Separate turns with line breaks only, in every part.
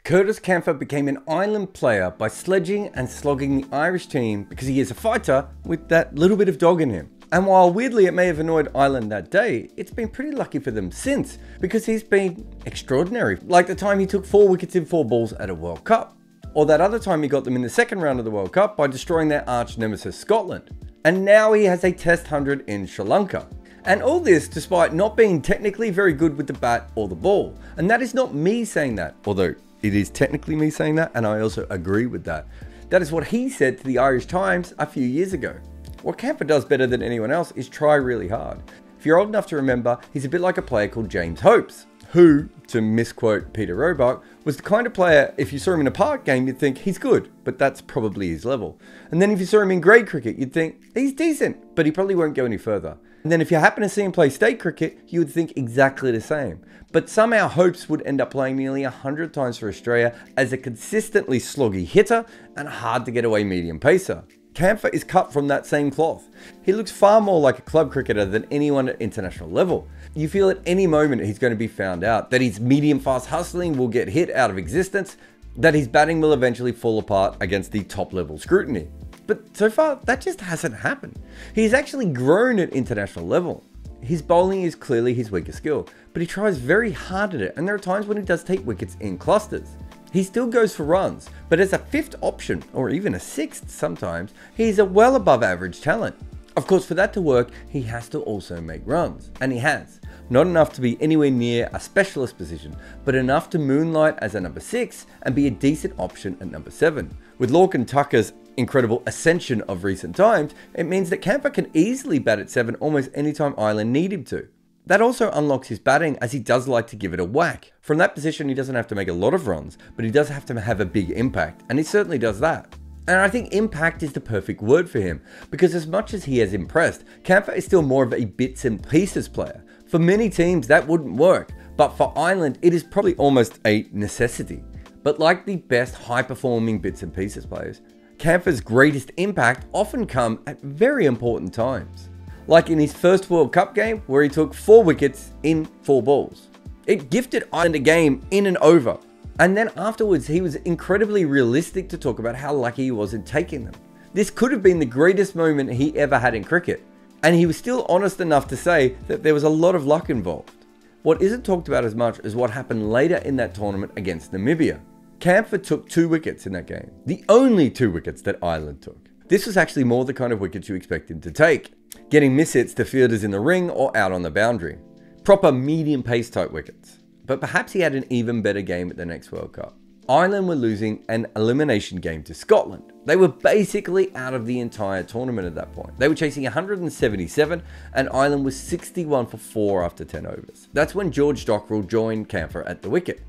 Curtis Campher became an Ireland player by sledging and slogging the Irish team because he is a fighter with that little bit of dog in him. And while weirdly it may have annoyed Ireland that day, it's been pretty lucky for them since, because he's been extraordinary. Like the time he took 4 wickets in 4 balls at a World Cup. Or that other time he got them in the second round of the World Cup by destroying their arch nemesis Scotland. And now he has a Test 100 in Sri Lanka. And all this despite not being technically very good with the bat or the ball. And that is not me saying that, although it is technically me saying that, and I also agree with that. That is what he said to the Irish Times a few years ago. What Campher does better than anyone else is try really hard. If you're old enough to remember, he's a bit like a player called James Hopes, who, to misquote Peter Roebuck, was the kind of player, if you saw him in a park game, you'd think he's good, but that's probably his level. And then if you saw him in grade cricket, you'd think he's decent, but he probably won't go any further. And then if you happen to see him play state cricket, you would think exactly the same. But somehow Hopes would end up playing nearly 100 times for Australia as a consistently sloggy hitter and hard to get away medium pacer. Campher is cut from that same cloth. He looks far more like a club cricketer than anyone at international level. You feel at any moment he's going to be found out, that his medium fast hustling will get hit out of existence, that his batting will eventually fall apart against the top level scrutiny. But so far, that just hasn't happened. He's actually grown at international level. His bowling is clearly his weakest skill, but he tries very hard at it, and there are times when he does take wickets in clusters. He still goes for runs, but as a 5th option, or even a 6th sometimes, he's a well above average talent. Of course, for that to work, he has to also make runs, and he has. Not enough to be anywhere near a specialist position, but enough to moonlight as a number 6 and be a decent option at number 7. With Lorcan Tucker's incredible ascension of recent times, it means that Campher can easily bat at 7 almost any time Ireland need him to. That also unlocks his batting, as he does like to give it a whack. From that position, he doesn't have to make a lot of runs, but he does have to have a big impact, and he certainly does that. And I think impact is the perfect word for him, because as much as he has impressed, Campher is still more of a bits and pieces player. For many teams that wouldn't work, but for Ireland it is probably almost a necessity. But like the best high-performing bits and pieces players, Campher's greatest impact often come at very important times. Like in his first World Cup game where he took 4 wickets in 4 balls. It gifted Ireland a game in and over. And then afterwards he was incredibly realistic to talk about how lucky he was in taking them. This could have been the greatest moment he ever had in cricket. And he was still honest enough to say that there was a lot of luck involved. What isn't talked about as much is what happened later in that tournament against Namibia. Campher took 2 wickets in that game. The only 2 wickets that Ireland took. This was actually more the kind of wickets you expect him to take. Getting mishits to fielders in the ring or out on the boundary. Proper medium pace type wickets. But perhaps he had an even better game at the next World Cup. Ireland were losing an elimination game to Scotland. They were basically out of the entire tournament at that point. They were chasing 177 and Ireland was 61 for 4 after 10 overs. That's when George Dockrell joined Campher at the wicket.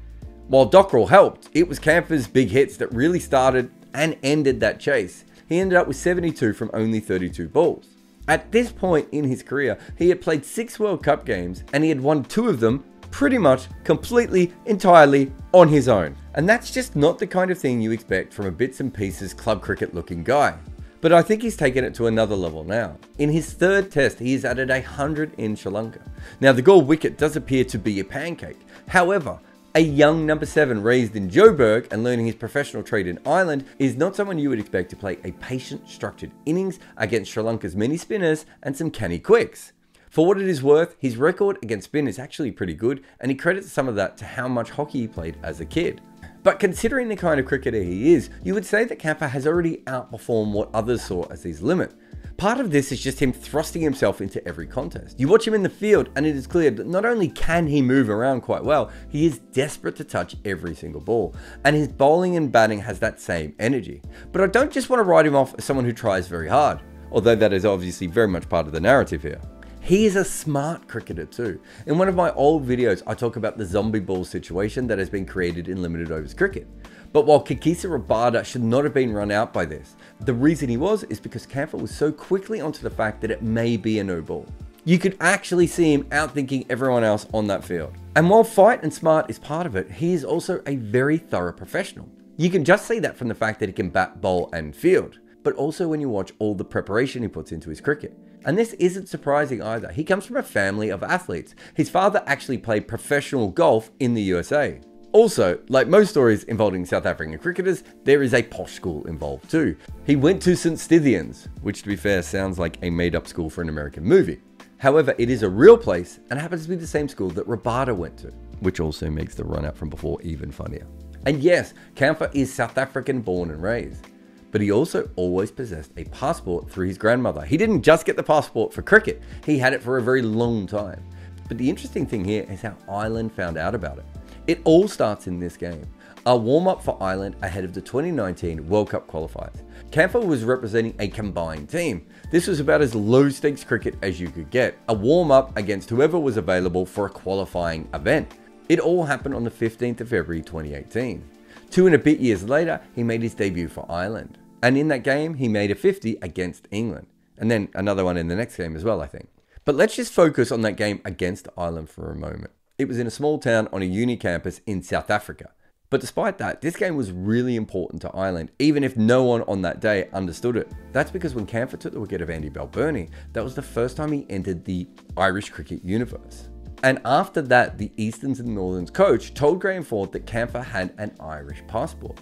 While Dockrell helped, it was Campher's big hits that really started and ended that chase. He ended up with 72 from only 32 balls. At this point in his career, he had played 6 World Cup games and he had won 2 of them pretty much completely, entirely on his own. And that's just not the kind of thing you expect from a bits and pieces club cricket looking guy. But I think he's taken it to another level now. In his 3rd test, he has added 100 in Sri Lanka. Now the Galle wicket does appear to be a pancake. However, a young number 7 raised in Joburg and learning his professional trade in Ireland is not someone you would expect to play a patient, structured innings against Sri Lanka's many spinners and some canny quicks. For what it is worth, his record against spin is actually pretty good, and he credits some of that to how much hockey he played as a kid. But considering the kind of cricketer he is, you would say that Campher has already outperformed what others saw as his limit. Part of this is just him thrusting himself into every contest. You watch him in the field and it is clear that not only can he move around quite well, he is desperate to touch every single ball. And his bowling and batting has that same energy. But I don't just want to write him off as someone who tries very hard, although that is obviously very much part of the narrative here. He is a smart cricketer too. In one of my old videos, I talk about the zombie ball situation that has been created in limited overs cricket. But while Kakisa Rabada should not have been run out by this, the reason he was is because Campher was so quickly onto the fact that it may be a no ball. You could actually see him outthinking everyone else on that field. And while fight and smart is part of it, he is also a very thorough professional. You can just see that from the fact that he can bat, bowl and field, but also when you watch all the preparation he puts into his cricket. And this isn't surprising either. He comes from a family of athletes. His father actually played professional golf in the USA. Also, like most stories involving South African cricketers, there is a posh school involved too. He went to St. Stithians, which to be fair sounds like a made up school for an American movie. However, it is a real place and happens to be the same school that Rabada went to, which also makes the run out from before even funnier. And yes, Campher is South African born and raised, but he also always possessed a passport through his grandmother. He didn't just get the passport for cricket, he had it for a very long time. But the interesting thing here is how Ireland found out about it. It all starts in this game, a warm-up for Ireland ahead of the 2019 World Cup qualifiers. Campher was representing a combined team. This was about as low-stakes cricket as you could get, a warm-up against whoever was available for a qualifying event. It all happened on the 15th of February 2018. 2 and a bit years later, he made his debut for Ireland. And in that game, he made a 50 against England. And then another one in the next game as well, I think. But let's just focus on that game against Ireland for a moment. It was in a small town on a uni campus in South Africa. But despite that, this game was really important to Ireland, even if no one on that day understood it. That's because when Campher took the wicket of Andy Balbirnie, that was the first time he entered the Irish cricket universe. And after that, the Easterns and Northerns coach told Graham Ford that Campher had an Irish passport.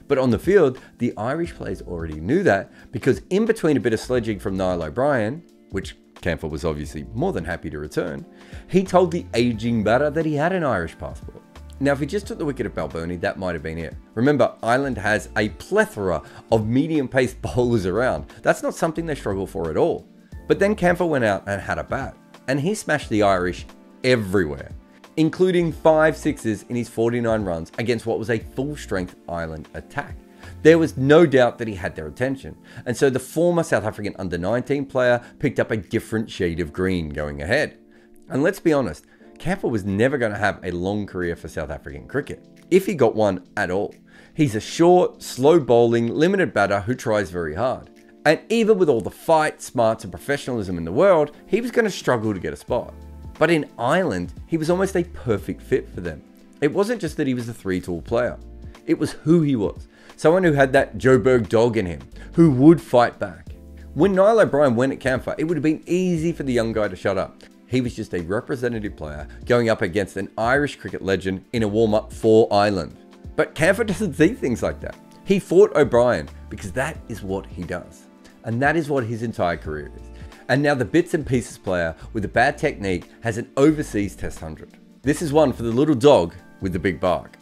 But on the field, the Irish players already knew that because in between a bit of sledging from Niall O'Brien, which Campher was obviously more than happy to return, he told the aging batter that he had an Irish passport. Now, if he just took the wicket of Balbirnie, that might have been it. Remember, Ireland has a plethora of medium-paced bowlers around. That's not something they struggle for at all. But then Campher went out and had a bat, and he smashed the Irish everywhere, including 5 sixes in his 49 runs against what was a full-strength Ireland attack. There was no doubt that he had their attention, and so the former South African under-19 player picked up a different shade of green going ahead. And let's be honest, Campher was never going to have a long career for South African cricket, if he got one at all. He's a short, slow bowling, limited batter who tries very hard. And even with all the fight, smarts and professionalism in the world, he was going to struggle to get a spot. But in Ireland, he was almost a perfect fit for them. It wasn't just that he was a three-tool player. It was who he was. Someone who had that Joburg dog in him, who would fight back. When Niall O'Brien went at Campher, it would have been easy for the young guy to shut up. He was just a representative player going up against an Irish cricket legend in a warm-up for Ireland. But Campher doesn't see things like that. He fought O'Brien because that is what he does. And that is what his entire career is. And now the bits and pieces player with a bad technique has an overseas Test 100. This is one for the little dog with the big bark.